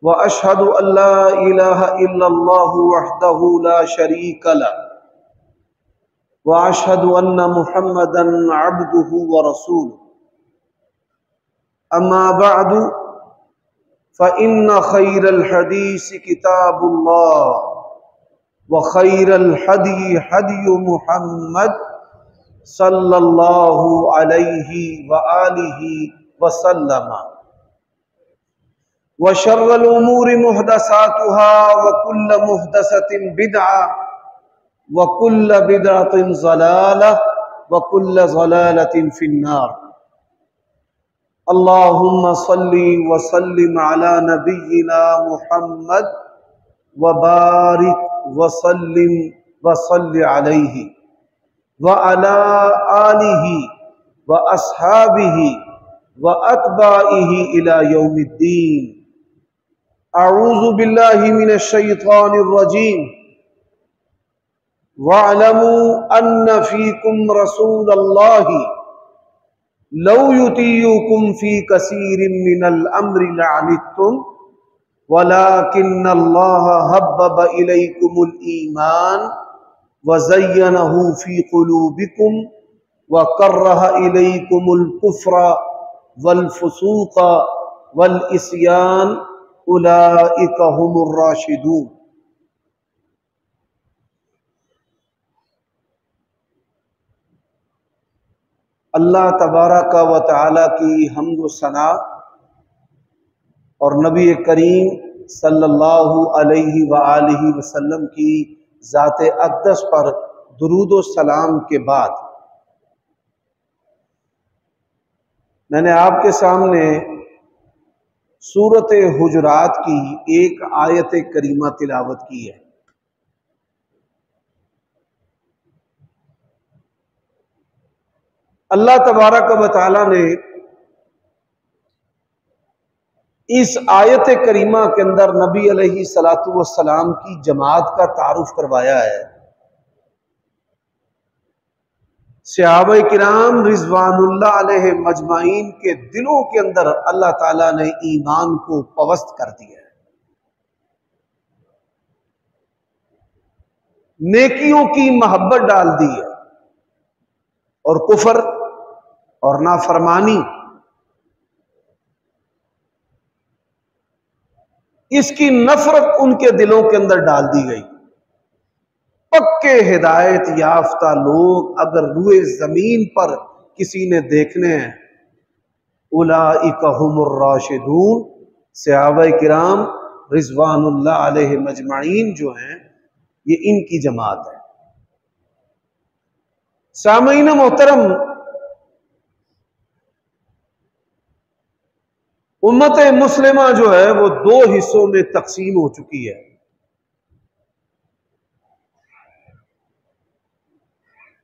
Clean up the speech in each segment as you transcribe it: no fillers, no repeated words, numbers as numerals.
व अशहदु अल्ला इलाहा इल्लल्लाहु वहदहु ला शरीक लह व अशहदु अन्न मुहम्मदन अब्दुहु व रसूलुहु अम्मा बअदु फ़इन्न खैरल हदीस किताबुल्लाह व खैरल हदी हदी मुहम्मद सल्लल्लाहु अलैहि व आलिहि व सल्लम व शर्रल उमूरि मुहदसातुहा व कुल्ल मुहदसतिन बिदअ व कुल्ल बिदअतिन ज़लालह व कुल्ल ज़लालतिन फिन्नार। अल्लाहुम्मा सल्ली व सल्लिम अला नबिय्यिना मुहम्मद व बारिक व सल्लिम व सल्लि अलैहि व अला आलिहि व अस्हाबिहि व अत्बाइहि इला यौमिद्दीन। अऊज़ु बिल्लाहि मिनश शैतानिर रजीम। वअलमू अन्न फीकुम रसूलल्लाहि लौ युतीयुकुम फी कसीरिम मिनल अम्रि लअनित्तुम वलाकिन्नल्लाह हब्बब इलैकुमुल ईमान व ज़य्यनहु फी क़ुलूबिकुम व कर्रह इलैकुमुल कुफ्र वल फुसूक़ वल इस्यान उलाइका हुमुर राशिदून। अल्लाह तबारक व तआला की हम्द व सना और नबी करीम सल्लल्लाहु अलैहि व आलिहि वसल्लम की ज़ात अक़दस पर दुरूद व सलाम के बाद मैंने आपके सामने सूरत हुजुरात की एक आयत करीमा तिलावत की है। अल्लाह तबारक व तआला ने इस आयत करीमा के अंदर नबी अलैहि सलातु वस्सलाम की जमात का तारुफ करवाया है। सहाबा किराम रिज़वानुल्लाह अलैहि मजमाइन के दिलों के अंदर अल्लाह ताला ने ईमान को पवस्त कर दिया है, नेकियों की मोहब्बत डाल दी है और कुफर और नाफरमानी इसकी नफरत उनके दिलों के अंदर डाल दी गई। पक्के हिदायत याफ्ता लोग अगर रुए जमीन पर किसी ने देखने हैं, उलाइका हुमुर राशिदून, सहाबा किराम रिज़वानुल्लाह अलैहि मजमाइन जो हैं ये इनकी जमात है। सामईन मोहतरम, उम्मत मुस्लिमा जो है वो दो हिस्सों में तकसीम हो चुकी है।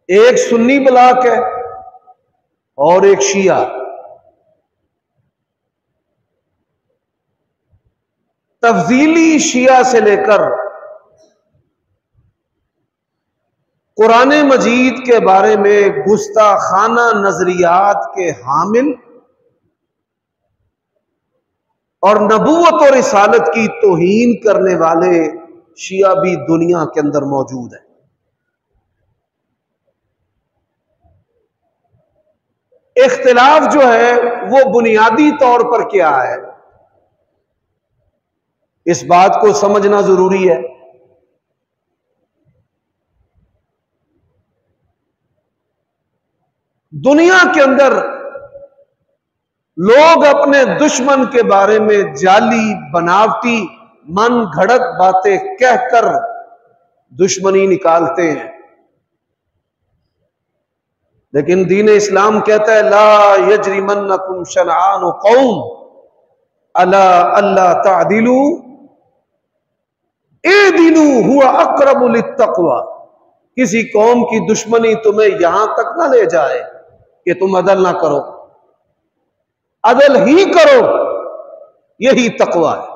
एक सुन्नी ब्लॉक है और एक शिया। तफजीली शिया से लेकर कुरान मजीद के बारे में गुस्ताखाना नजरियात के हामिल और नबूवत और रिसालत की तौहीन करने वाले शिया भी दुनिया के अंदर मौजूद है। इख्तिलाफ जो है वो बुनियादी तौर पर क्या है, इस बात को समझना जरूरी है। दुनिया के अंदर लोग अपने दुश्मन के बारे में जाली बनावटी मन घड़त बातें कहकर दुश्मनी निकालते हैं, लेकिन दीन इस्लाम कहता है ला यजरिमन्नकुम शनआनु कौम अला अल्ला तादिलू इदिलू हुवा अक़रबु लित्तक़वा। किसी कौम की दुश्मनी तुम्हें यहां तक ना ले जाए कि तुम अदल ना करो, अदल ही करो, यही तक़वा है।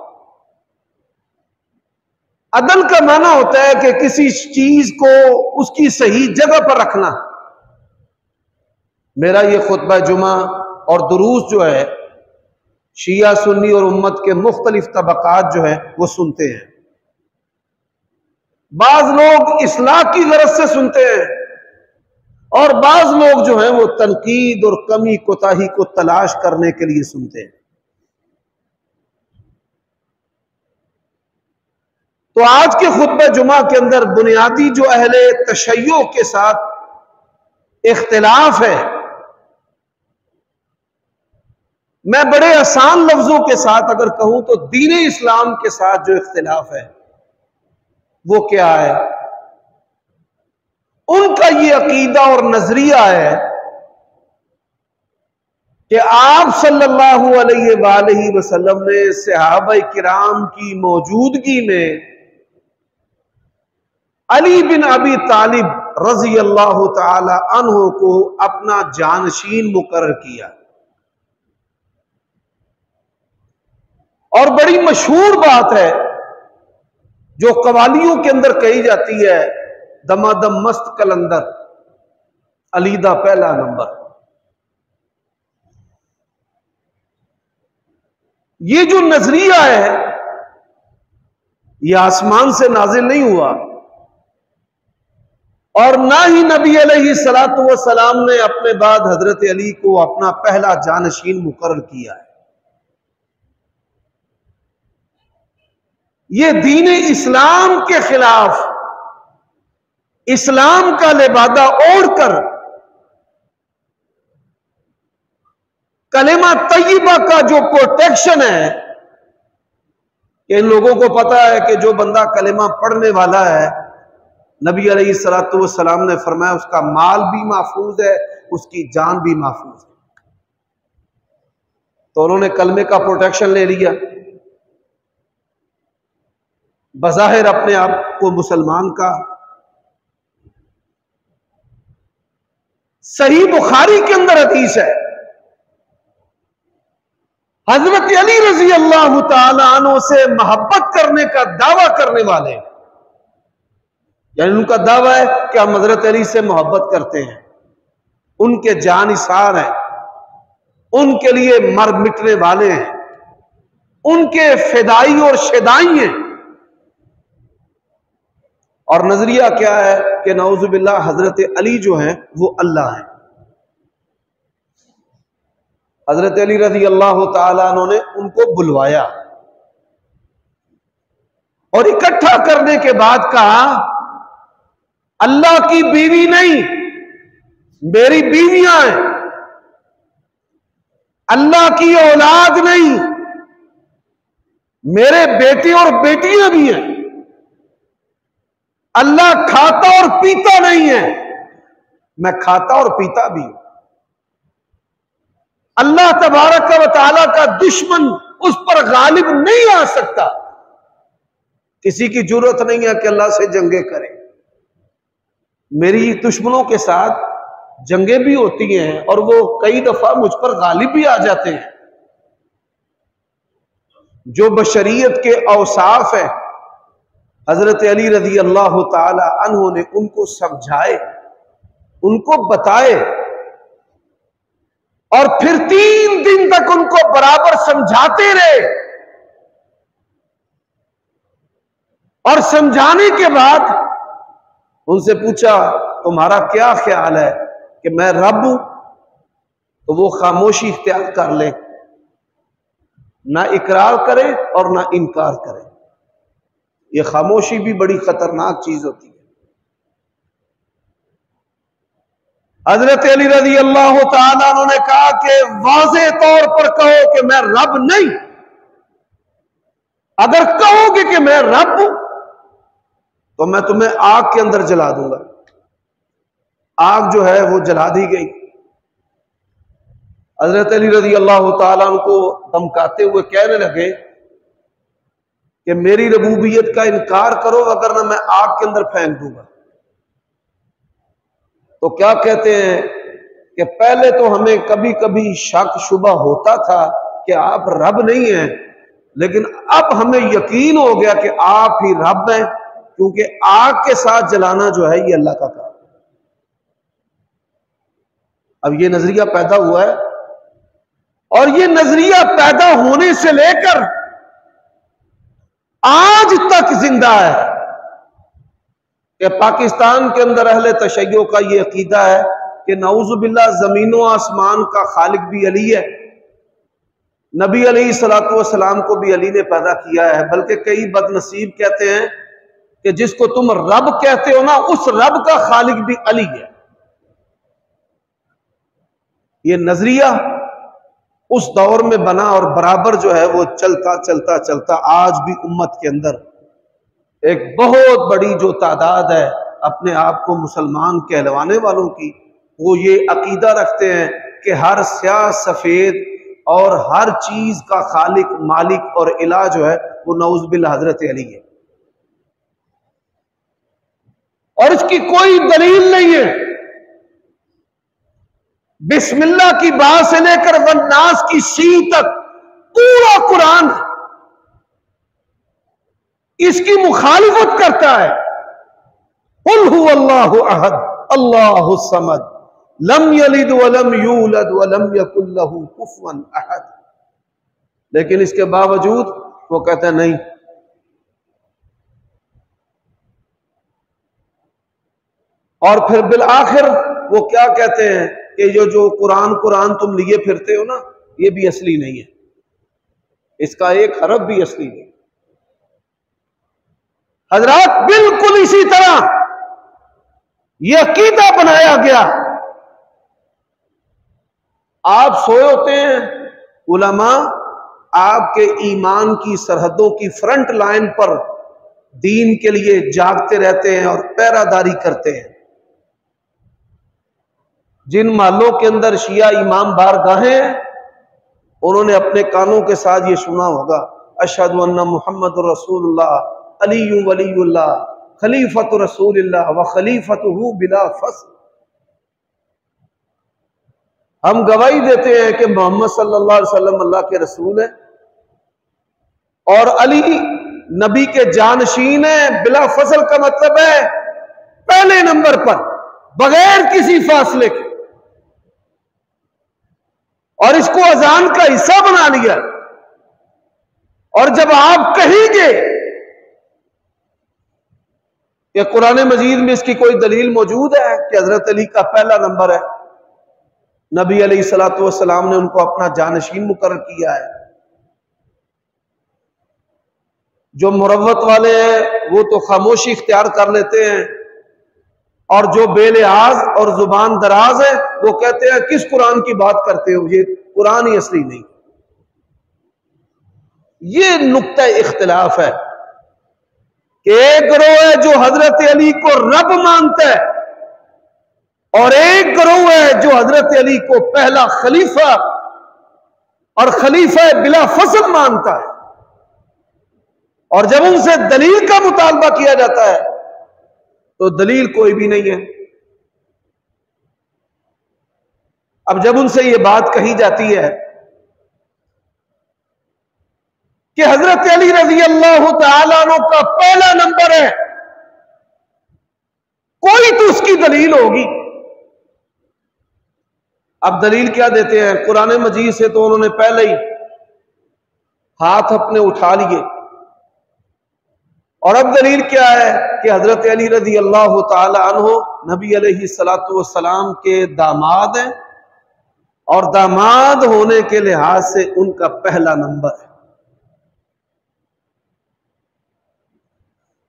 अदल का माना होता है कि किसी चीज को उसकी सही जगह पर रखना। मेरा ये खुतबा जुमा और दुरूस जो है शिया सुन्नी और उम्मत के मुख्तलिफ तबकात जो है वो सुनते हैं। बाज लोग इस्लाह की गरज से सुनते हैं और बाज लोग जो हैं वो तनकीद और कमी कोताही को तलाश करने के लिए सुनते हैं। तो आज के खुतबे जुमा के अंदर बुनियादी जो अहले तशय्यो के साथ इख्तिलाफ है, मैं बड़े आसान लफ्जों के साथ अगर कहूं तो दीन इस्लाम के साथ जो इख्तिलाफ है वो क्या है? उनका ये अकीदा और नजरिया है कि आप सल्लल्लाहु अलैहि वसल्लम ने सहाबा किराम की मौजूदगी में अली बिन अबी तालिब रजी अल्लाह ताला अन्हु को अपना जानशीन मुकर्रर किया। और बड़ी मशहूर बात है जो कवालियों के अंदर कही जाती है, दमादम मस्त कलंदर अलीदा पहला नंबर। ये जो नजरिया है ये आसमान से नाजिल नहीं हुआ और ना ही नबी अलैहिस्सलातु वस्सलाम ने अपने बाद हजरत अली को अपना पहला जानशीन मुकर्रर किया है। ये दीन इस्लाम के खिलाफ इस्लाम का लिबादा ओढ़कर कलेमा तय्यबा का जो प्रोटेक्शन है, इन लोगों को पता है कि जो बंदा कलेमा पढ़ने वाला है, नबी अलैहिस्सलातु वस्सलाम ने फरमाया उसका माल भी महफूज है, उसकी जान भी महफूज है। तो उन्होंने कलमे का प्रोटेक्शन ले लिया, बज़ाहिर अपने आप को मुसलमान का। सही बुखारी के अंदर हदीस है, हजरत अली रजी अल्लाह ताला अन्हु से मोहब्बत करने का दावा करने वाले, यानी उनका दावा है कि हम हजरत अली से मोहब्बत करते हैं, उनके जानिसार हैं, उनके लिए मर मिटने वाले हैं, उनके फिदाई और शिदाई हैं। और नजरिया क्या है कि नऊजुबिल्लाह हजरत अली जो हैं वो अल्लाह हैं। हजरत अली रज़ी अल्लाह ताला अन्हु ने उनको बुलवाया और इकट्ठा करने के बाद कहा, अल्लाह की बीवी नहीं, मेरी बीवियां हैं, अल्लाह की औलाद नहीं, मेरे बेटे और बेटियां भी हैं, अल्लाह खाता और पीता नहीं है, मैं खाता और पीता भी हूं। अल्लाह तबारक व तआला का दुश्मन उस पर गालिब नहीं आ सकता, किसी की जरूरत नहीं है कि अल्लाह से जंगे करे। मेरी दुश्मनों के साथ जंगे भी होती हैं और वो कई दफा मुझ पर गालिब भी आ जाते हैं। जो बशरियत के औसाफ है हजरत अली रजी अल्लाह ताला अन्हु ने उनको समझाए, उनको बताए और फिर 3 दिन तक उनको बराबर समझाते रहे। और समझाने के बाद उनसे पूछा, तुम्हारा क्या ख्याल है कि मैं रब हूं? तो वो खामोशी इख्तियार कर ले, ना इकरार करे और ना इनकार करे। ये खामोशी भी बड़ी खतरनाक चीज होती है। हजरत अली रज़ी अल्लाह ताला उन्होंने कहा कि वाज़े तौर पर कहो कि मैं रब नहीं, अगर कहोगे कि मैं रब हूं तो मैं तुम्हें आग के अंदर जला दूंगा। आग जो है वो जला दी गई। हजरत अली रज़ी अल्लाह ताला उनको धमकाते हुए कहने लगे कि मेरी रबूबियत का इनकार करो वरना मैं आग के अंदर फेंक दूंगा। तो क्या कहते हैं कि पहले तो हमें कभी कभी शक शुबा होता था कि आप रब नहीं हैं, लेकिन अब हमें यकीन हो गया कि आप ही रब हैं, क्योंकि आग के साथ जलाना जो है ये अल्लाह का काम है। अब ये नजरिया पैदा हुआ है और ये नजरिया पैदा होने से लेकर आज तक जिंदा है कि पाकिस्तान के अंदर अहले तशय्यो का ये अकीदा है कि नऊजुबिल्लाह जमीन व आसमान का खालिक भी अली है, नबी अलैहिस्सलातु वस्सलाम को भी अली ने पैदा किया है। बल्कि कई बदनसीब कहते हैं कि जिसको तुम रब कहते हो ना, उस रब का खालिक भी अली है। ये नजरिया उस दौर में बना और बराबर जो है वो चलता चलता चलता आज भी उम्मत के अंदर एक बहुत बड़ी जो तादाद है अपने आप को मुसलमान कहलवाने वालों की, वो ये अकीदा रखते हैं कि हर स्याह सफेद और हर चीज का खालिक मालिक और इलाह जो है वो नऊज़ बिल्लाह हजरत अली है। और इसकी कोई दलील नहीं है। बिस्मिल्लाह की बात से लेकर वन्नास की सी तक पूरा कुरान इसकी मुखालिफत करता है। कुल हु अल्लाहु अहद अल्लाहु समद लम यलिद वलम यूलद वलम यकुल लहू कुफुवन अहद। लेकिन इसके बावजूद वो कहते हैं नहीं, और फिर बिल आखिर वो क्या कहते हैं कि जो कुरान तुम लिए फिरते हो ना, ये भी असली नहीं है, इसका एक हरफ भी असली नहीं। हजरात, बिल्कुल इसी तरह यह अकीदा बनाया गया। आप सोए होते हैं, उलमा आपके ईमान की सरहदों की फ्रंट लाइन पर दीन के लिए जागते रहते हैं और पहरादारी करते हैं। जिन महलों के अंदर शिया इमाम बारगाहें हैं, उन्होंने अपने कानों के साथ ये सुना होगा, अशहदु अन्ना मुहम्मदुर रसूलुल्लाह अली वलीउल्लाह खलीफतु रसूलिल्लाह व खलीफतुहु बिला फस्ल। हम गवाही देते हैं कि मोहम्मद सल्लल्लाहु अलैहि वसल्लम अल्लाह के रसूल है और अली नबी के जानशीन है। बिला फसल का मतलब है पहले नंबर पर, बगैर किसी फासले के। और इसको अजान का हिस्सा बना लिया। और जब आप कहेंगे कि कुरान मजीद में इसकी कोई दलील मौजूद है कि हजरत अली का पहला नंबर है, नबी अलैहिस्सलातु वस्सलाम ने उनको अपना जानशीन मुकर्रर किया है। जो मुरव्वत वाले हैं वो तो खामोशी इख्तियार कर लेते हैं, और जो बेलिहाज और जुबान दराज है वो कहते हैं किस कुरान की बात करते हो, ये कुरान ही असली नहीं। ये नुक्ता इख्तिलाफ है कि एक गिरोह है जो हजरत अली को रब मानता है और एक गिरोह है जो हजरत अली को पहला खलीफा और खलीफा बिला फसल मानता है। और जब उनसे दलील का मुतालबा किया जाता है तो दलील कोई भी नहीं है। अब जब उनसे यह बात कही जाती है कि हजरत अली रजी अल्लाह तआला अन्हु का पहला नंबर है, कोई तो उसकी दलील होगी। अब दलील क्या देते हैं? कुरान मजीद से तो उन्होंने पहले ही हाथ अपने उठा लिए, और अब दलील क्या है कि हजरत अली रजी अल्लाह तआला अन्हु नबी अलैहिस्सलातु वस्सलाम के दामाद हैं और दामाद होने के लिहाज से उनका पहला नंबर है।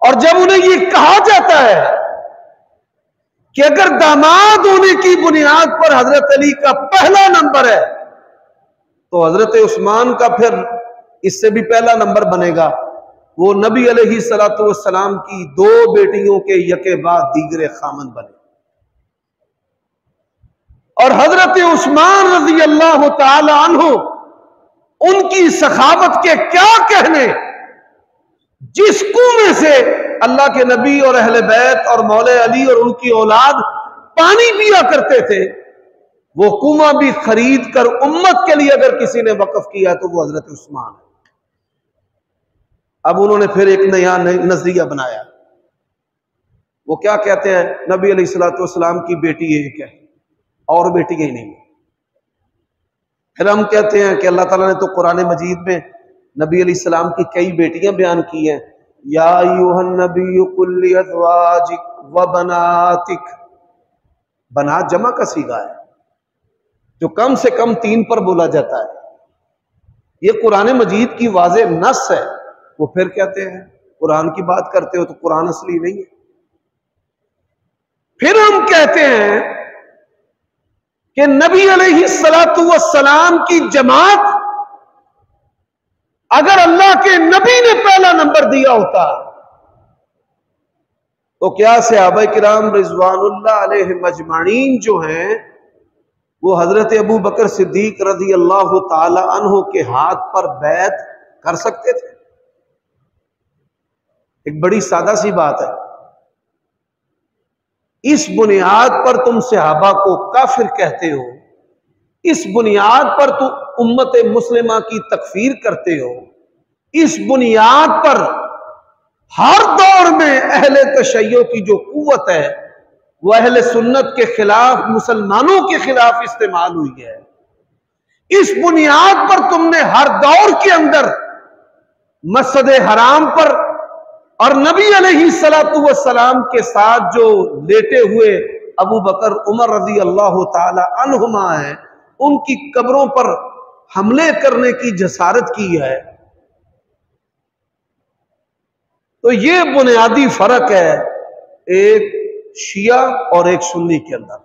और जब उन्हें यह कहा जाता है कि अगर दामाद होने की बुनियाद पर हजरत अली का पहला नंबर है तो हजरत उस्मान का फिर इससे भी पहला नंबर बनेगा। वो नबी अलैहिस्सलातु वस्सलाम की दो बेटियों के यके बाद दीगरे खामन बने। और हजरत उस्मान रजी अल्लाह तआला अन्हु, उनकी सखावत के क्या कहने, जिस कुएं से अल्लाह के नबी और अहले बैत और मौले अली और उनकी औलाद पानी पिया करते थे, वो कुआं भी खरीद कर उम्मत के लिए अगर किसी ने वक्फ किया तो वो हजरत उस्मान है। अब उन्होंने फिर एक नया नजरिया बनाया। वो क्या कहते हैं? नबी अलैहिस्सलातु वस्सलाम की बेटी एक है और बेटी ही नहीं है। फिर हम कहते हैं कि अल्लाह ताला ने तो कुरान मजीद में नबी अलैहिस्सलाम की कई बेटियां बयान की हैं। या अय्युहन नबी कुल्ली अज़वाजिक व बनातिक, बनात जमा का सीगा है जो कम से कम 3 पर बोला जाता है। ये कुरान मजीद की वाज़े नस है। वो फिर कहते हैं कुरान की बात करते हो तो कुरान असली नहीं है। फिर हम कहते हैं कि नबी अलैहिस्सलातु वस्सलाम की जमात, अगर अल्लाह के नबी ने पहला नंबर दिया होता तो क्या सहाबा किराम रिजवानुल्लाह अलैहिम अजमाइन जो हैं वो हजरत अबू बकर सिद्दीक रज़ी अल्लाह ताला अन्हु के हाथ पर बैत कर सकते थे? एक बड़ी सादा सी बात है। इस बुनियाद पर तुम सहाबा को काफिर कहते हो, इस बुनियाद पर तुम उम्मत मुस्लिमा की तकफीर करते हो, इस बुनियाद पर हर दौर में अहले तशय्यो की जो कुव्वत है वो अहले सुन्नत के खिलाफ, मुसलमानों के खिलाफ इस्तेमाल हुई है। इस बुनियाद पर तुमने हर दौर के अंदर मस्जिद हराम पर और नबी अलैहिस्सलातु वस्सलाम के साथ जो लेटे हुए अबू बकर उमर रज़ी अल्लाह ताला अन्हुमा है, उनकी कब्रों पर हमले करने की जसारत की है। तो ये बुनियादी फर्क है एक शिया और एक सुन्नी के अंदर।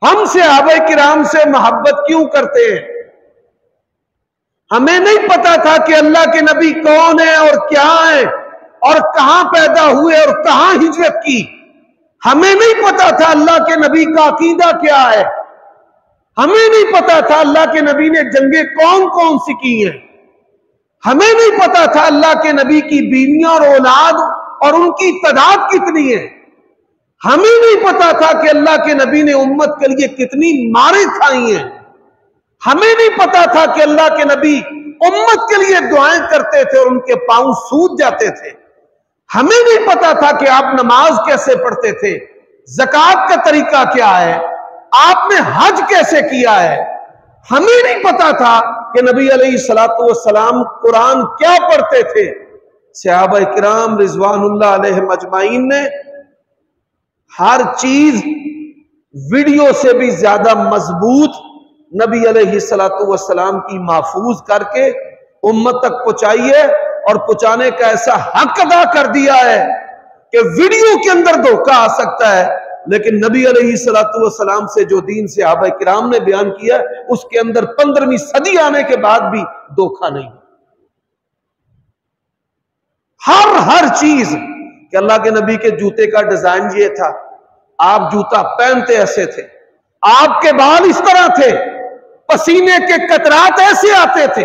हम सहाबा किराम से मोहब्बत क्यों करते हैं? हमें नहीं पता था कि अल्लाह के नबी कौन है और क्या है और कहां पैदा हुए और कहां हिजरत की। हमें नहीं पता था अल्लाह के नबी का अकीदा क्या है। हमें नहीं पता था अल्लाह के नबी ने जंगे कौन कौन सी की हैं। हमें नहीं पता था अल्लाह के नबी की बीवियां और औलाद और उनकी तादाद कितनी है। हमें नहीं पता था कि अल्लाह के नबी ने उम्मत के लिए कितनी मारें खाई हैं। हमें नहीं पता था कि अल्लाह के नबी उम्मत के लिए दुआएं करते थे और उनके पांव सूज जाते थे। हमें नहीं पता था कि आप नमाज कैसे पढ़ते थे, ज़कात का तरीका क्या है, आपने हज कैसे किया है। हमें नहीं पता था कि नबी अलैहिस्सलातु वस्सलाम कुरान क्या पढ़ते थे। सहाबा किराम रिजवानुल्लाह अलैहिम अजमाइन ने हर चीज वीडियो से भी ज्यादा मजबूत नबी अलैहिस्सलातु वस्सलाम की महफूज करके उम्मत तक पहुंचाई है और पहुंचाने का ऐसा हक अदा कर दिया है कि वीडियो के अंदर धोखा आ सकता है, लेकिन नबी अलैहिस्सलातु वस्सलाम से जो दीन सहाबा किराम ने बयान किया उसके अंदर 15वीं सदी आने के बाद भी धोखा नहीं। हर चीज कि अल्लाह के नबी के जूते का डिजाइन ये था, आप जूता पहनते ऐसे थे, आपके बाल इस तरह थे, पसीने के कतरात ऐसे आते थे,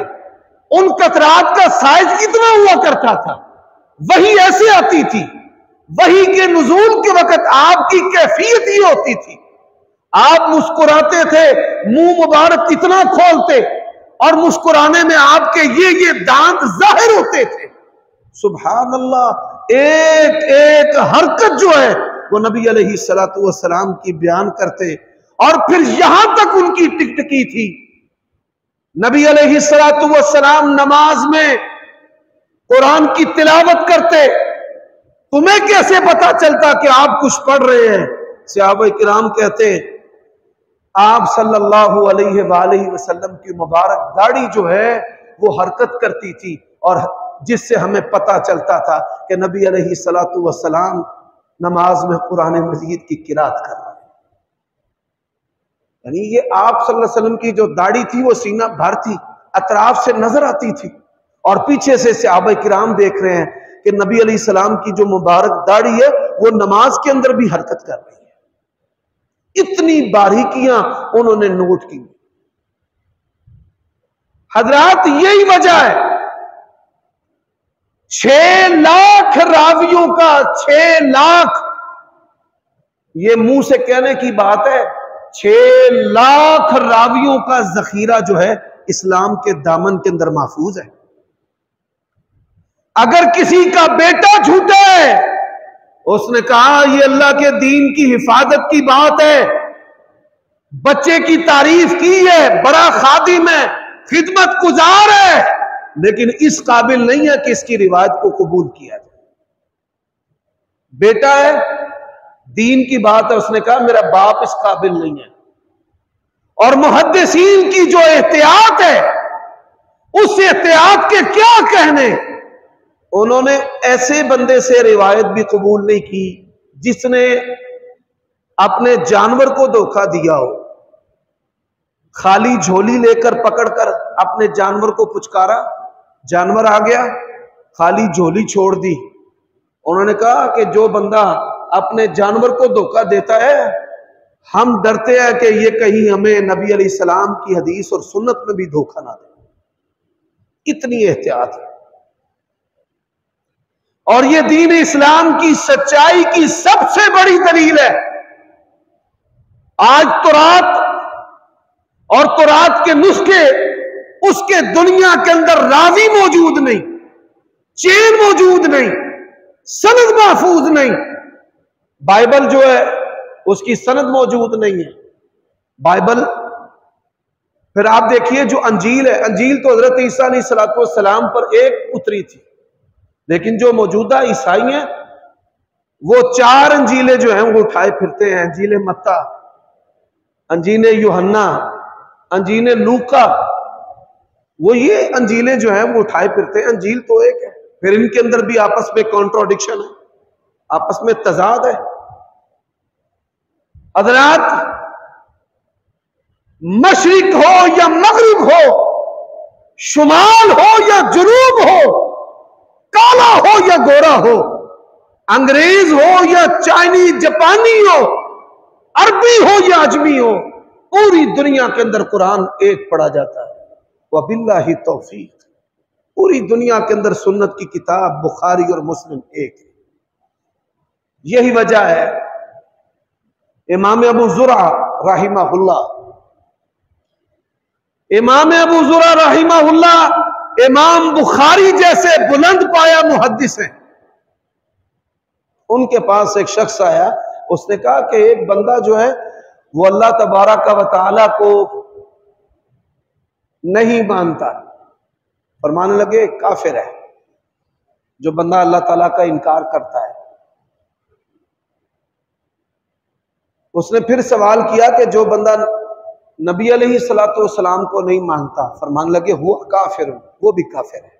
उन कतरात का साइज कितना हुआ करता था, वही ऐसे आती थी, वही के नुज़ूल के वक्त आपकी कैफियत ही होती थी। आप मुस्कुराते थे, मुंह मुबारक कितना खोलते और मुस्कुराने में आपके ये दांत जाहिर होते थे। सुभान अल्लाह, एक एक हरकत जो है वो नबी अलैहिस्सलातु वस्सलाम की बयान करते। और फिर यहां तक उनकी टिकटकी थी, नबी अलैहिस्सलातु वस्सलाम नमाज में कुरान की तिलावत करते, तुम्हें कैसे पता चलता कि आप कुछ पढ़ रहे हैं? सहाबा किराम कहते आप सल्लल्लाहु अलैहि वसल्लम की मुबारक दाढ़ी जो है वो हरकत करती थी और जिससे हमें पता चलता था कि नबी अलैहिस्सलातु वस्सलाम नमाज में कुरान मजीद की किरात कर रहे हैं। यानी ये आप सल्लल्लाहु अलैहि वसल्लम की जो दाढ़ी थी वो सीना भर थी, अतराफ से नजर आती थी और पीछे से सहाबा किराम देख रहे हैं कि नबी अलैहिस्सलाम की जो मुबारक दाढ़ी है वो नमाज के अंदर भी हरकत कर रही है। इतनी बारीकियां उन्होंने नोट की। हजरात, यही वजह है 6 लाख रावियों का, 6 लाख, ये मुंह से कहने की बात है, 6 लाख रावियों का जखीरा जो है इस्लाम के दामन के अंदर महफूज है। अगर किसी का बेटा झूठा है, उसने कहा ये अल्लाह के दीन की हिफाजत की बात है, बच्चे की तारीफ की है, बड़ा खादिम है, खिदमत गुजार है, लेकिन इस काबिल नहीं है कि इसकी रिवायत को कबूल किया जाए। बेटा है, दीन की बात है, उसने कहा मेरा बाप इस काबिल नहीं है। और मुहद्दिसीन की जो एहतियात है, उस एहतियात के क्या कहने, उन्होंने ऐसे बंदे से रिवायत भी कबूल नहीं की जिसने अपने जानवर को धोखा दिया हो। खाली झोली लेकर पकड़कर अपने जानवर को पुचकारा, जानवर आ गया, खाली झोली छोड़ दी। उन्होंने कहा कि जो बंदा अपने जानवर को धोखा देता है, हम डरते हैं कि ये कहीं हमें नबी अलैहिस्सलाम की हदीस और सुन्नत में भी धोखा ना दे। इतनी एहतियात है। और ये दीन इस्लाम की सच्चाई की सबसे बड़ी दलील है। आज तुरात और तुरात के नुस्खे, उसके दुनिया के अंदर रावी मौजूद नहीं, चेन मौजूद नहीं, सनद महफूज नहीं। बाइबल जो है उसकी सनद मौजूद नहीं है। बाइबल, फिर आप देखिए जो अंजील है, अंजील तो हजरत ईसा अलैहिस्सलाम पर एक उतरी थी, लेकिन जो मौजूदा ईसाई हैं वो 4 अंजीलें जो हैं वो उठाए फिरते हैं। अंजील मत्ता, अंजील यूहन्ना, अंजील लूका, वो ये अंजीलें जो हैं वो उठाए फिरते हैं। अंजील तो एक है, फिर इनके अंदर भी आपस में कॉन्ट्रोडिक्शन है, आपस में तजाद है। हज़रात, मशरिक हो या मगरिब हो, शुमाल हो या जुनूब हो, काला हो या गोरा हो, अंग्रेज हो या चाइनीज जापानी हो, अरबी हो या अजमी हो, पूरी दुनिया के अंदर कुरान एक पढ़ा जाता है। वबिल्लाहि तौफीक। पूरी दुनिया के अंदर सुन्नत की किताब बुखारी और मुस्लिम एक है। यही वजह है इमाम अबू ज़ुरा रहिमहुल्लाह, इमाम अबू ज़ुरा रहिमहुल्लाह इमाम बुखारी जैसे बुलंद पाया मुहद्दिस हैं। उनके पास एक शख्स आया, उसने कहा कि एक बंदा जो है वो अल्लाह तबारक व तआला को नहीं मानता। फरमाने लगे काफिर है जो बंदा अल्लाह ताला का इनकार करता है। उसने फिर सवाल किया कि जो बंदा नबी अलैहिस्सलातु वस्सलाम को नहीं मानता, फरमाने लगे हुआ काफिर, वो भी काफिर है।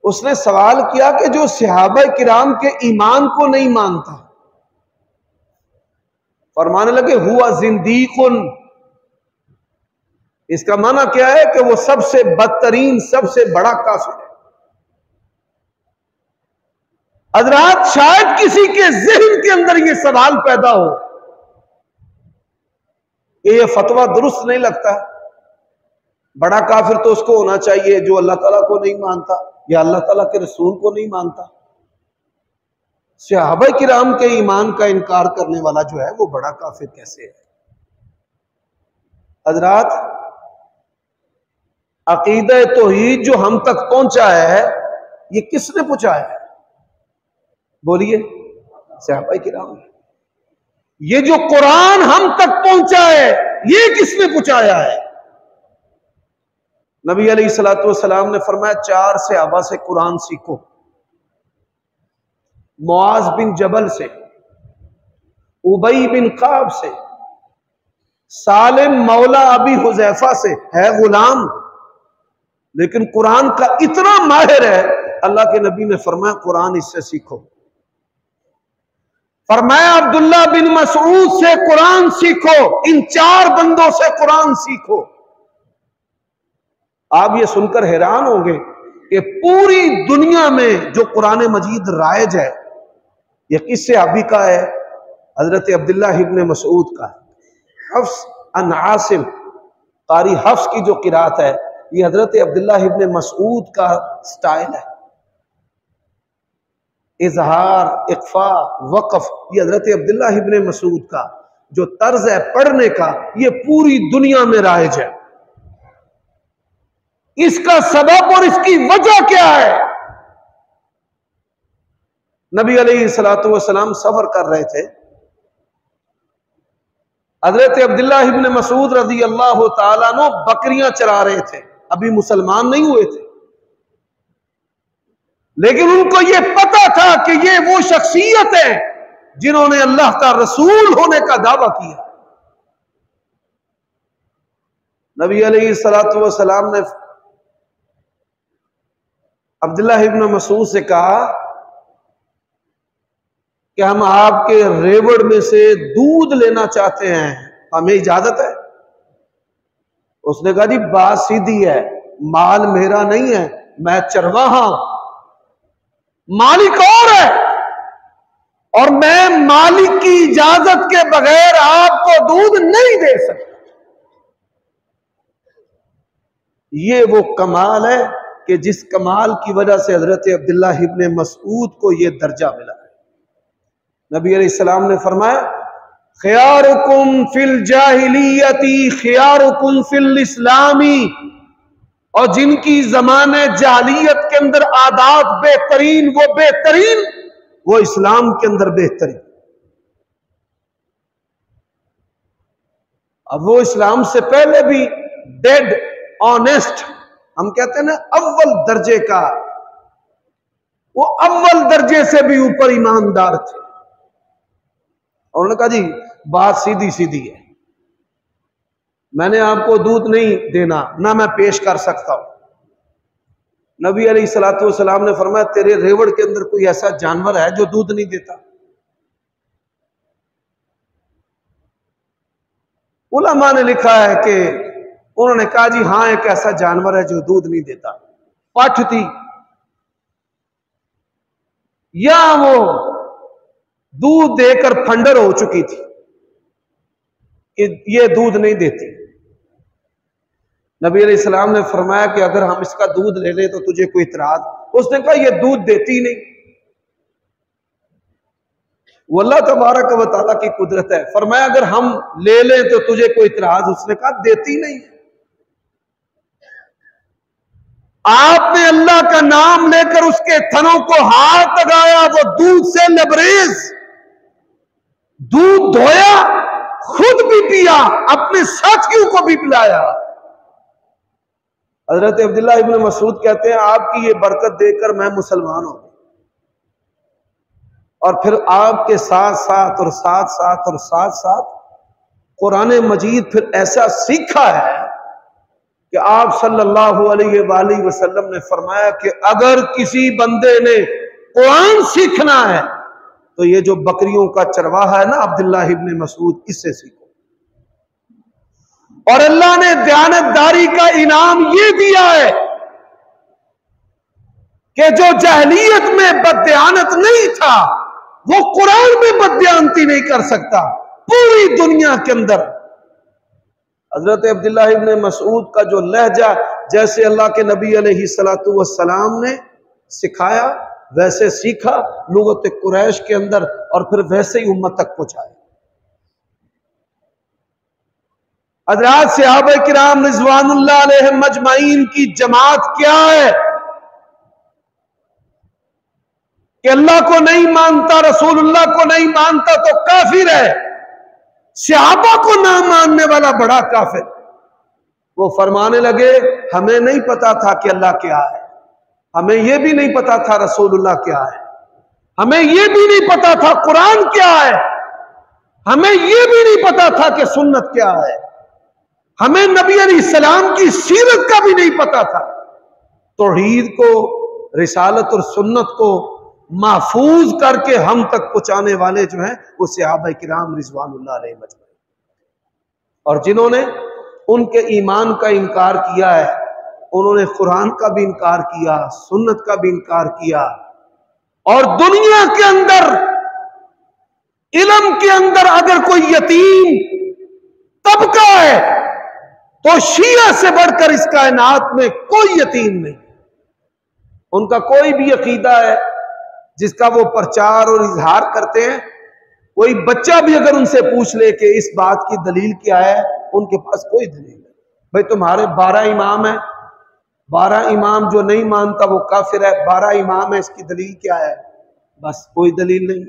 उसने सवाल किया कि जो सहाबा किराम के ईमान को नहीं मानता, फरमाने लगे हुआ जिंदीकुन। इसका माना क्या है कि वो सबसे बदतरीन, सबसे बड़ा काफिर है। हज़रात, शायद किसी के ज़हन के अंदर ये सवाल पैदा हो, ये फतवा दुरुस्त नहीं लगता, बड़ा काफिर तो उसको होना चाहिए जो अल्लाह ताला को नहीं मानता या अल्लाह ताला के रसूल को नहीं मानता। सहाबा किराम के ईमान का इनकार करने वाला जो है वो बड़ा काफिर कैसे है? हज़रात, अकीदा तौहीद जो हम तक पहुंचा है, ये किसने पहुंचाया है? बोलिए, सहाबा किराम। ये जो कुरान हम तक पहुंचा है, ये किसने पहुंचाया है? नबी अलैहिस्सलातु वस्सलाम ने फरमाया 4 सहाबा से कुरान सीखो। मुआज बिन जबल से, उबई बिन काब से, सालिम मौला अबी हुजैफा से, है गुलाम लेकिन कुरान का इतना माहिर है, अल्लाह के नबी ने फरमाया कुरान इससे सीखो। फरमाया अब्दुल्ला बिन मसऊद से कुरान सीखो। इन 4 बंदों से कुरान सीखो। आप ये सुनकर हैरान होंगे कि पूरी दुनिया में जो कुरान मजीद राइज है, ये किस सहाबी का है? हजरत अब्दुल्ला इब्न मसऊद का। हफ्स अन आसिम, कारी हफ्स की जो किरात है, ये हजरत अब्दुल्ला इब्न मसऊद का स्टाइल है। इजहार, इख्फा, वक़फ, ये हजरत अब्दुल्ला इब्न मसऊद का जो तर्ज है पढ़ने का, ये पूरी दुनिया में राइज है। इसका सबब और इसकी वजह क्या है? नबी अलैहिस्सलातु वस्सलाम सफर कर रहे थे, हजरत अब्दुल्लाह इब्न मसूद रजी अल्लाह तआला अन्हु बकरियां चरा रहे थे, अभी मुसलमान नहीं हुए थे, लेकिन उनको यह पता था कि ये वो शख्सियत है जिन्होंने अल्लाह का रसूल होने का दावा किया। नबी अलैहिस्सलातु वस्सलाम ने अब्दुल्लाह इब्न मसूद से कहा कि हम आपके रेवड़ में से दूध लेना चाहते हैं, हमें इजाजत है? उसने कहा जी बात सीधी है, माल मेरा नहीं है, मैं चरवाहा, मालिक और है, और मैं मालिक की इजाजत के बगैर आपको दूध नहीं दे सकता। ये वो कमाल है कि जिस कमाल की वजह से हजरत अब्दुल्लाह इब्न मसूद को यह दर्जा मिला है। नबी अलैहिस्सलाम ने फरमाया खियारुकुम फिल जाहिलियती खियारुकुम फिल इस्लामी, और जिनकी जमाने जाहिलियत के अंदर आदात बेहतरीन, वो बेहतरीन, वो इस्लाम के अंदर बेहतरीन। अब वो इस्लाम से पहले भी डेड ऑनेस्ट, हम कहते हैं ना अव्वल दर्जे का, वो अव्वल दर्जे से भी ऊपर ईमानदार थे। और उन्होंने कहा जी बात सीधी सीधी है, मैंने आपको दूध नहीं देना, ना मैं पेश कर सकता हूं। नबी अलैहिस्सलातु वस्सलाम ने फरमाया तेरे रेवड़ के अंदर कोई ऐसा जानवर है जो दूध नहीं देता? उलमा ने लिखा है कि उन्होंने कहा जी हां एक ऐसा जानवर है जो दूध नहीं देता, पठ थी या वो दूध देकर फंडर हो चुकी थी कि ये दूध नहीं देती। नबी अलैहिस्सलाम ने फरमाया कि अगर हम इसका दूध ले लें तो तुझे कोई इतराज? उसने कहा ये दूध देती नहीं। वो अल्लाह तबारक व तआला की कुदरत है। फरमाया अगर हम ले लें तो तुझे कोई इतराज? उसने कहा देती नहीं। आपने अल्लाह का नाम लेकर उसके थनों को हाथ लगाया, वो दूध से लबरेज, दूध धोया, खुद भी पिया, अपने साथियों को भी पिलाया। हजरत अब्दुल्लाह इब्न मसूद कहते हैं आपकी ये बरकत देखकर मैं मुसलमान हो गया, और फिर आपके साथ साथ और साथ साथ और साथ साथ कुरान मजीद फिर ऐसा सीखा है कि आप सल्लल्लाहु अलैहि वसल्लम ने फरमाया कि अगर किसी बंदे ने कुरान सीखना है तो ये जो बकरियों का चरवाहा है ना अब्दुल्लाह इब्न मसूद, इससे सीखो। और अल्लाह ने दयानतदारी का इनाम ये दिया है कि जो जहलियत में बददयानत नहीं था वो कुरान में बददयानती नहीं कर सकता। पूरी दुनिया के अंदर हजरत अब्दुल्लाह इब्न मसूद का जो लहजा जैसे अल्लाह के नबी अलैहिस्सलातु वस्सलाम ने सिखाया वैसे सीखा लुगत कुरैश के अंदर, और फिर वैसे ही उम्मत तक पहुंचाया। हज़रात सहाबा किराम रिज़वानुल्लाह अलैहिम मजमाइन की जमात क्या है कि अल्लाह को नहीं मानता, रसूलुल्लाह को नहीं मानता तो काफिर है, सहाबा को ना मानने वाला बड़ा काफिर। वो फरमाने लगे हमें नहीं पता था कि अल्लाह क्या है, हमें यह भी नहीं पता था रसूलुल्लाह क्या है, हमें यह भी नहीं पता था कुरान क्या है, हमें यह भी नहीं पता था कि सुन्नत क्या है, हमें नबी अलैहिस्सलाम की सीरत का भी नहीं पता था। तौहीद को, रिसालत और सुन्नत को महफूज करके हम तक पहुंचाने वाले जो हैं वो सहाबा किराम रिज़वानुल्लाह अलैहिम अजमईन। और जिन्होंने उनके ईमान का इनकार किया है उन्होंने कुरान का भी इनकार किया, सुन्नत का भी इनकार किया। और दुनिया के अंदर इल्म के अंदर अगर कोई यतीम तबका है तो शिया से बढ़कर इस कायनात में कोई यतीम नहीं। उनका कोई भी अकीदा है जिसका वो प्रचार और इजहार करते हैं, कोई बच्चा भी अगर उनसे पूछ ले कि इस बात की दलील क्या है, उनके पास कोई दलील नहीं। भाई तुम्हारे 12 इमाम है, 12 इमाम जो नहीं मानता वो काफिर है, 12 इमाम है इसकी दलील क्या है? बस कोई दलील नहीं।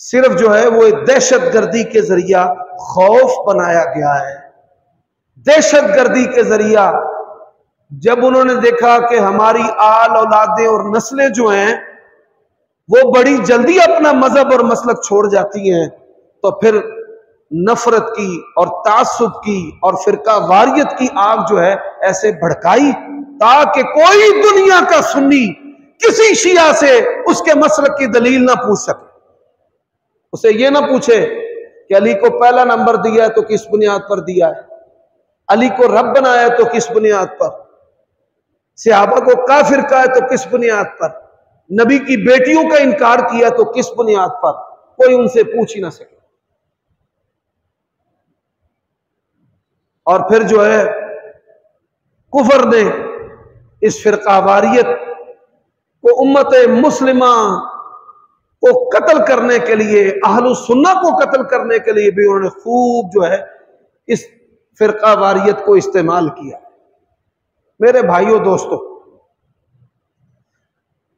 सिर्फ जो है वो दहशत गर्दी के जरिया खौफ बनाया गया है। दहशत गर्दी के जरिया जब उन्होंने देखा कि हमारी आल औलादें और नस्लें जो हैं वो बड़ी जल्दी अपना मजहब और मसलक छोड़ जाती हैं, तो फिर नफरत की और तासुब की और फिरका वारियत की आग जो है ऐसे भड़काई ताकि कोई दुनिया का सुन्नी किसी शिया से उसके मसलक की दलील ना पूछ सके। उसे ये ना पूछे कि अली को पहला नंबर दिया है तो किस बुनियाद पर दिया है, अली को रब बनाया तो किस बुनियाद पर, सहाबा को काफिर कहा है तो किस बुनियाद पर, नबी की बेटियों का इनकार किया तो किस बुनियाद पर। कोई उनसे पूछ ही ना सके। और फिर जो है कुफर ने इस फिरकावारियत को उम्मत मुस्लिमा को कत्ल करने के लिए, अहलु सुन्ना को कत्ल करने के लिए भी उन्होंने खूब जो है इस फिरकावारियत को इस्तेमाल किया। मेरे भाइयों दोस्तों,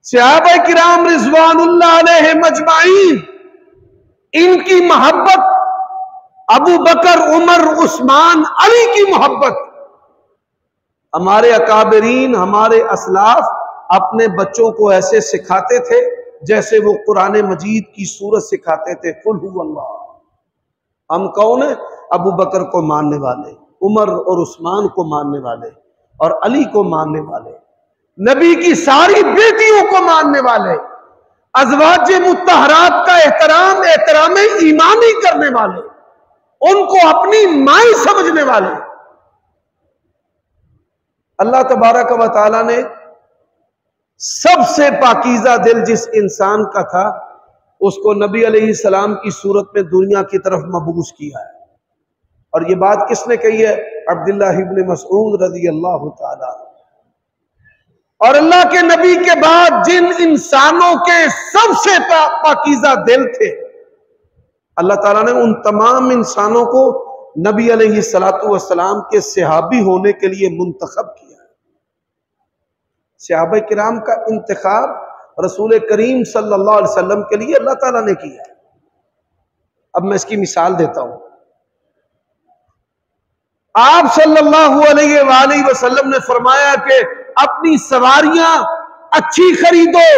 सहाबा किराम रिजवानुल्लाह अलैहिम अजमाइन, इनकी मोहब्बत अबू बकर, उमर, उस्मान, अली की मोहब्बत हमारे अकाबरीन, हमारे असलाफ अपने बच्चों को ऐसे सिखाते थे जैसे वो कुरान मजीद की सूरत सिखाते थे। कुल हु अल्लाह। हम कौन है? अबू बकर को मानने वाले, उमर और उस्मान को मानने वाले और अली को मानने वाले, नबी की सारी बेटियों को मानने वाले, अज़वाज मुत्तहरात का एहतराम ईमानी करने वाले, उनको अपनी माई समझने वाले। अल्लाह तबारक व तआला ने सबसे पाकीज़ा दिल जिस इंसान का था उसको नबी अलैहिस्सलाम की सूरत में दुनिया की तरफ मबूस किया है। और ये बात किसने कही है? अब्दुल्लाह इब्न मसऊद रज़ी अल्लाह तआला। और अल्लाह के नबी के बाद जिन इंसानों के सबसे पाकीज़ा दिल थे, अल्लाह ताला ने उन तमाम इंसानों को नबी अलैहिस्सलातु वस्सलाम के सहाबी होने के लिए मुंतखब किया। सहाबा किराम का इंतखाब रसूल करीम सल्लल्लाहु अलैहि वसल्लम के लिए अल्लाह ताला ने किया। अब मैं इसकी मिसाल देता हूं। आप सल्लल्लाहु अलैहि वसल्लम ने फरमाया कि अपनी सवारियां अच्छी खरीदो।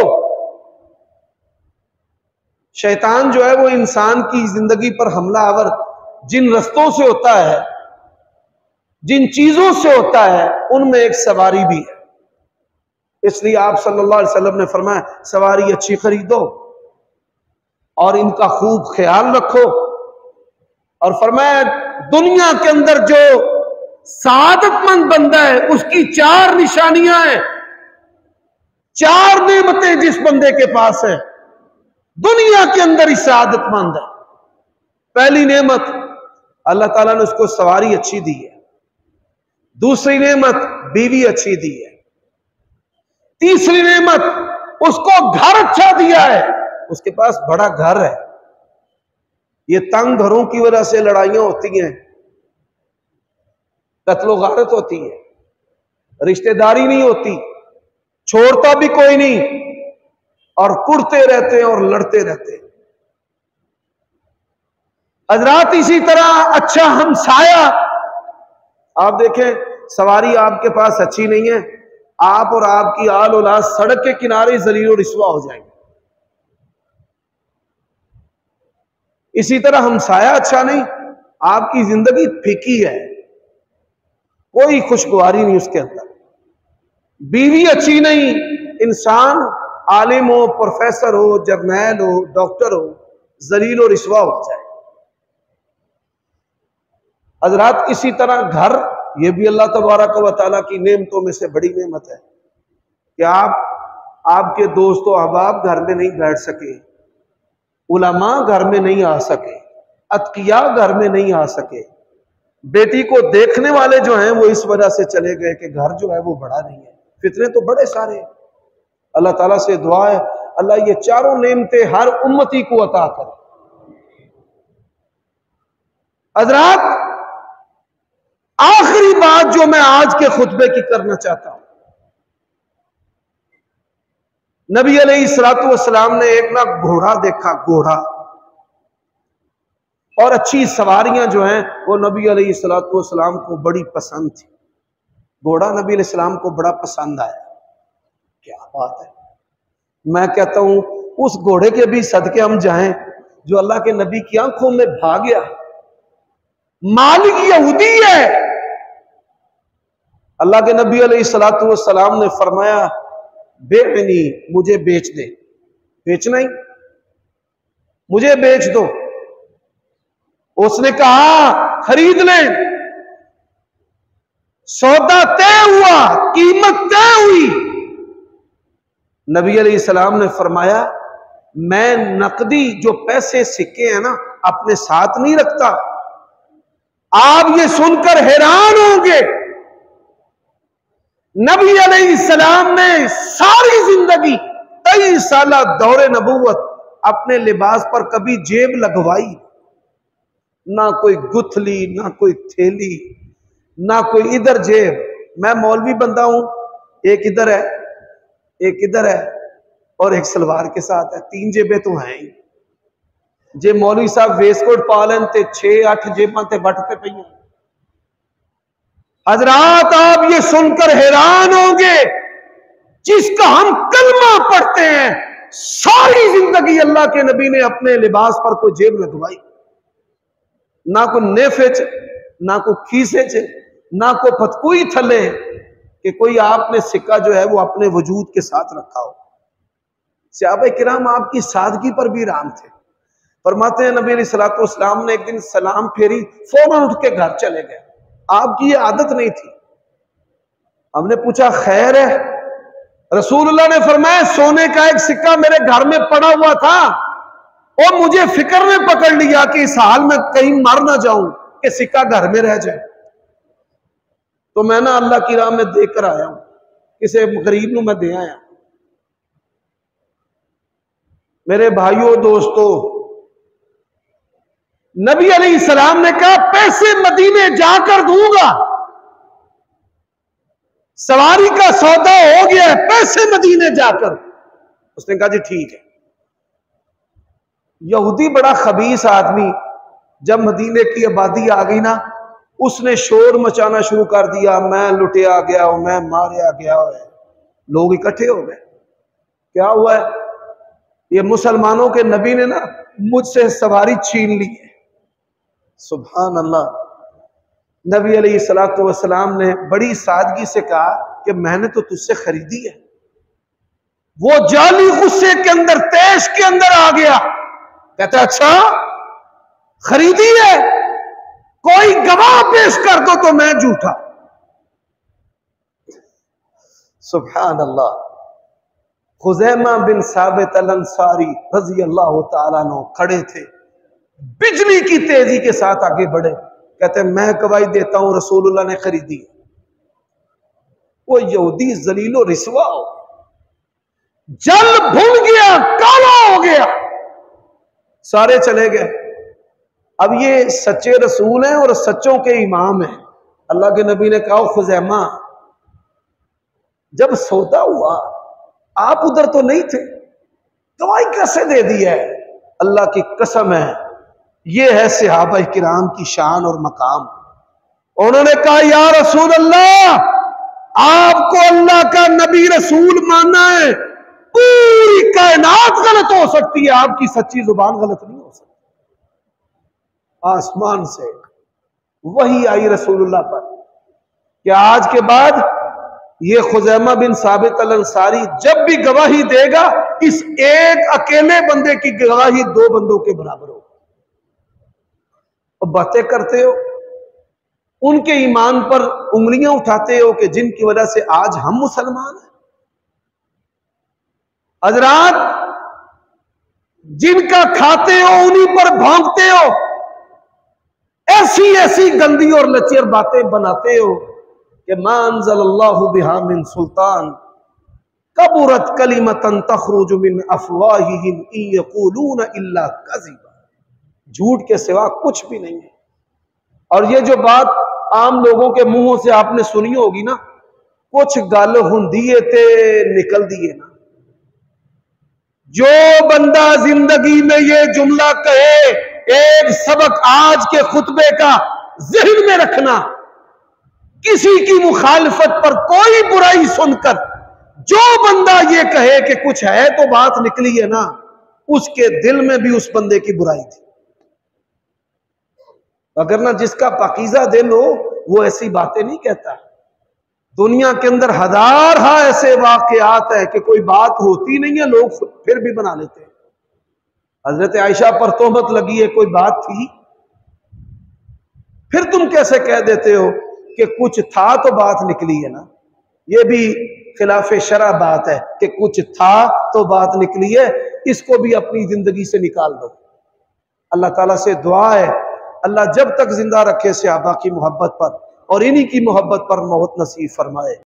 शैतान जो है वो इंसान की जिंदगी पर हमला आवर जिन रस्तों से होता है, जिन चीजों से होता है, उनमें एक सवारी भी है। इसलिए आप सल्लल्लाहु अलैहि वसल्लम ने फरमाया सवारी अच्छी खरीदो और इनका खूब ख्याल रखो। और फरमाया दुनिया के अंदर जो सादतमंद बंदा है उसकी 4 निशानियां हैं, 4 नेमतें जिस बंदे के पास है दुनिया के अंदर ही सादतमंद है। पहली नेमत, अल्लाह ताला ने उसको सवारी अच्छी दी है। दूसरी नेमत, बीवी अच्छी दी है। तीसरी नेमत, उसको घर अच्छा दिया है, उसके पास बड़ा घर है। ये तंग घरों की वजह से लड़ाइयां होती हैं, कत्लो गारत होती है, रिश्तेदारी नहीं होती, छोड़ता भी कोई नहीं और कुड़ते रहते हैं और लड़ते रहते हैं। हजरात इसी तरह अच्छा हमसाया, आप देखें सवारी आपके पास अच्छी नहीं है, आप और आपकी आल औलाद सड़क के किनारे जलील और रिस्वा हो जाएंगे। इसी तरह हमसाया अच्छा नहीं, आपकी जिंदगी फीकी है, कोई खुशगवारी नहीं उसके अंदर। बीवी अच्छी नहीं, इंसान आलिम हो, प्रोफेसर हो, जर्नैल हो, डॉक्टर हो, जलील और रिस्वा हो जाए। हजरात इसी तरह घर, ये भी अल्लाह तबारक व तआला की नेमतों में से बड़ी नेमत है कि आपके दोस्त और अहबाब घर में नहीं बैठ सके, उलमा घर में नहीं आ सके, अतकिया घर में नहीं आ सके, बेटी को देखने वाले जो हैं वो इस वजह से चले गए कि घर जो है वो बड़ा नहीं है। फितने तो बड़े सारे हैं। अल्लाह ताला से दुआ है अल्लाह ये चारों नेमतें हर उम्मती को अता करे। हजरात आखिरी बात जो मैं आज के खुतबे की करना चाहता हूं, नबी अलैहिस्सलातु वस्सलाम ने एक ना घोड़ा देखा, घोड़ा और अच्छी सवारियां जो हैं वो नबी अलैहिस्सलाम को बड़ी पसंद थी। घोड़ा नबी अलैहिस्सलाम को बड़ा पसंद आया। क्या बात है। मैं कहता हूं उस घोड़े के भी सदके हम जाएं जो अल्लाह के नबी की आंखों में भाग गया। मालिक यहूदी है। अल्लाह के नबी अलैहिस्सलाम ने फरमाया बेअनी, मुझे बेच दे। बेचना ही, मुझे बेच दो। उसने कहा खरीद ले। सौदा तय हुआ, कीमत तय हुई। नबी अलैहिस्सलाम ने फरमाया मैं नकदी जो पैसे सिक्के हैं ना अपने साथ नहीं रखता। आप ये सुनकर हैरान होंगे, नबी अलैहिस्सलाम ने सारी जिंदगी 23 साल दौरे नबूवत अपने लिबास पर कभी जेब लगवाई ना, कोई गुथली ना कोई थैली ना कोई इधर जेब। मैं मौलवी बंदा हूं, एक इधर है एक इधर है और एक सलवार के साथ है, 3 जेबें तो हैं ही। जे मौलवी साहब वेस्टकोट पा लें ते 6-8 जेबां ते बट पे पई। हजरात आप ये सुनकर हैरान होंगे, जिसका हम कलमा पढ़ते हैं सारी जिंदगी अल्लाह के नबी ने अपने लिबास पर कोई जेब लगवाई ना, कोई नेफे च ना कोई खीसे च ना कोई फतकुई थले कि कोई आपने सिक्का जो है वो अपने वजूद के साथ रखा हो। सहाबा किराम आपकी सादगी पर भी राम थे। फरमाते हैं नबी सल्लल्लाहु अलैहि वसल्लम ने एक दिन सलाम फेरी, फौरन उठ के घर चले गए। आपकी ये आदत नहीं थी। हमने पूछा खैर है? रसूलुल्लाह ने फरमाया सोने का एक सिक्का मेरे घर में पड़ा हुआ था और मुझे फिक्र में पकड़ लिया कि इस हाल में कहीं मर ना जाऊं कि सिक्का घर में रह जाए, तो मैं ना अल्लाह की राह में देकर आया हूं, किसी गरीब को मैं दे आया। मेरे भाइयों दोस्तों, नबी अलैहिस्सलाम ने कहा पैसे मदीने जाकर दूंगा, सवारी का सौदा हो गया है, पैसे मदीने जाकर। उसने कहा जी ठीक है। यहूदी बड़ा खबीस आदमी, जब मदीने की आबादी आ गई ना, उसने शोर मचाना शुरू कर दिया, मैं लुटिया गया हूं, मैं मारिया गया हूं। लोग इकट्ठे हो गए, क्या हुआ है? ये मुसलमानों के नबी ने ना मुझसे सवारी छीन ली है। सुभान अल्लाह। नबी अलैहिस्सलातु वस्सलाम ने बड़ी सादगी से कहा कि मैंने तो तुझसे खरीदी है। वो जाली गुस्से के अंदर, तेश के अंदर आ गया। कहता अच्छा खरीदी है, कोई गवाह पेश कर दो तो मैं झूठा। सुभान अल्लाह। खुजैमा बिन साबित अल अंसारी रजी अल्लाह तआला अन्हु खड़े थे, बिजली की तेजी के साथ आगे बढ़े। कहते मैं गवाही देता हूं रसूलुल्लाह ने खरीदी। वो यहूदी जलीलो रिसवा हो, जल भुन गया, काला हो गया, सारे चले गए। अब ये सच्चे रसूल हैं और सच्चों के इमाम हैं। अल्लाह के नबी ने कहा खुजैमा जब सौदा हुआ आप उधर तो नहीं थे, गवाही कैसे दे दी है? अल्लाह की कसम है, ये है सहाबा किराम की शान और मकाम। उन्होंने कहा या रसूल अल्लाह, आपको अल्लाह का नबी रसूल मानना है, पूरी कायनात गलत हो सकती है, आपकी सच्ची जुबान गलत नहीं हो सकती। आसमान से वही आई रसूलुल्लाह पर कि आज के बाद ये खुजैमा बिन साबित अल अंसारी जब भी गवाही देगा, इस एक अकेले बंदे की गवाही 2 बंदों के बराबर हो। और बातें करते हो, उनके ईमान पर उंगलियां उठाते हो कि जिनकी वजह से आज हम मुसलमान हैं। हजरात जिनका खाते हो उन्हीं पर भौंकते हो, ऐसी ऐसी गंदी और लचर बातें बनाते हो कि मा अंज़लल्लाहु बिहा मिन सुल्तान कबुरत कलिमतन तखरुजु मिन अफवाहिहिम इन यक़ूलून इल्ला कज़िबा। झूठ के सिवा कुछ भी नहीं है। और ये जो बात आम लोगों के मुंहों से आपने सुनी होगी ना, कुछ गल हुंदी ते निकल दिए ना। जो बंदा जिंदगी में ये जुमला कहे एक सबक आज के खुतबे का जहन में रखना, किसी की मुखालफत पर कोई बुराई सुनकर जो बंदा ये कहे कि कुछ है तो बात निकली है ना, उसके दिल में भी उस बंदे की बुराई थी। अगर ना जिसका पाकीज़ा दिल हो वो ऐसी बातें नहीं कहता। दुनिया के अंदर हजार ऐसे वाकयात है कि कोई बात होती नहीं है, लोग फिर भी बना लेते हैं। हजरत आयशा पर तोहमत लगी है, कोई बात थी, फिर तुम कैसे कह देते हो कि कुछ था तो बात निकली है ना। ये भी खिलाफ शरा बात है कि कुछ था तो बात निकली है, इसको भी अपनी जिंदगी से निकाल दो। अल्लाह ताला से दुआ है, अल्लाह जब तक जिंदा रखे सहाबा की मोहब्बत पर और इन्हीं की मोहब्बत पर मौत नसीब फरमाए।